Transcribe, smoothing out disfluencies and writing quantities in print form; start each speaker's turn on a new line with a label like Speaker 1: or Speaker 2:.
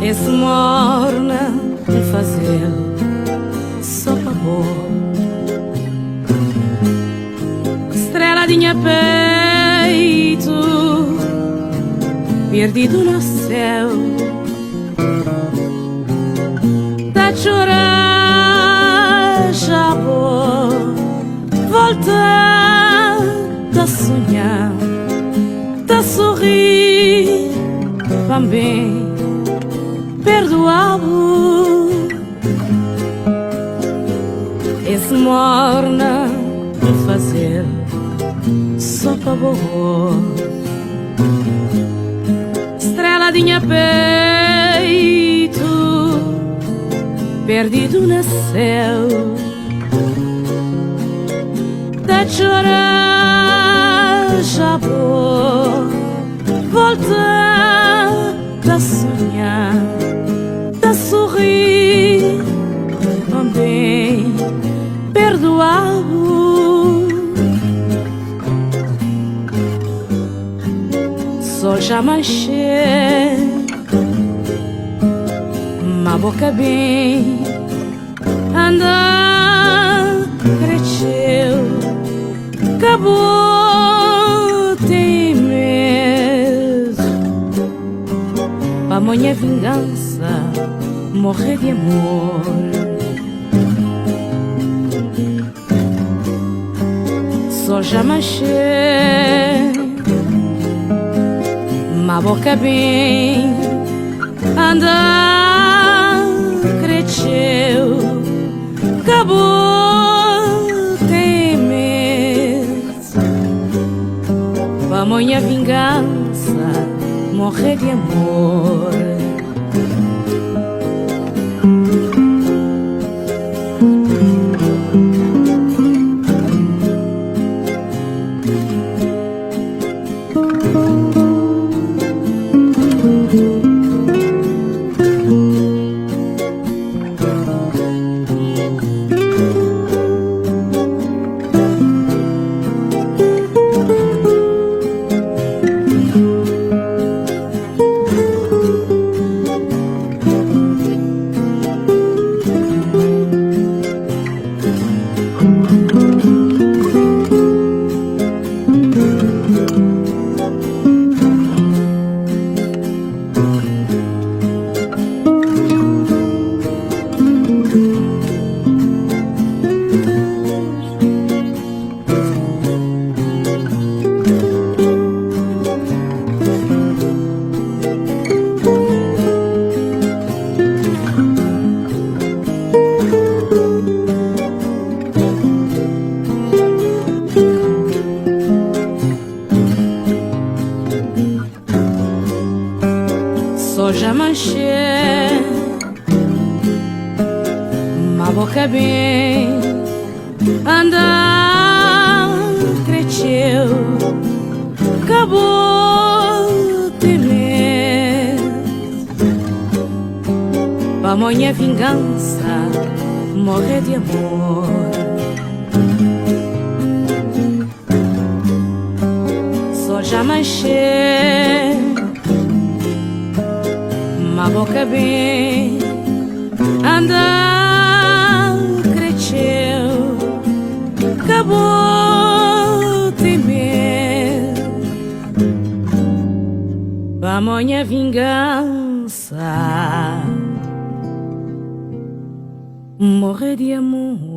Speaker 1: Esse morna de fazer só pavor, estreladinha peito perdido no céu, tá a chorar já vou voltar, tá a sonhar, tá a sorrir também. Perdoá-lo, esse morna de fazer só pavor, estreladinha peito perdido no céu, tá a chorar já vou voltar, tá a sonhar, sorrir também, perdoá-lo. Sol já manchei, uma boca bem anda, cresceu, acabou, tem medo, pra minha vingança morrer de amor. Só já manchei, uma boca bem anda, cresceu, acabou, tem medo, pra minha vingança morrer de amor. Só já manchei, uma boca bem anda, cresceu, acabou de medo, pra minha vingança morrer de amor. Só já manchei, uma boca bem anda, cresceu, acabou de medo, pra minha vingança morrer de amor.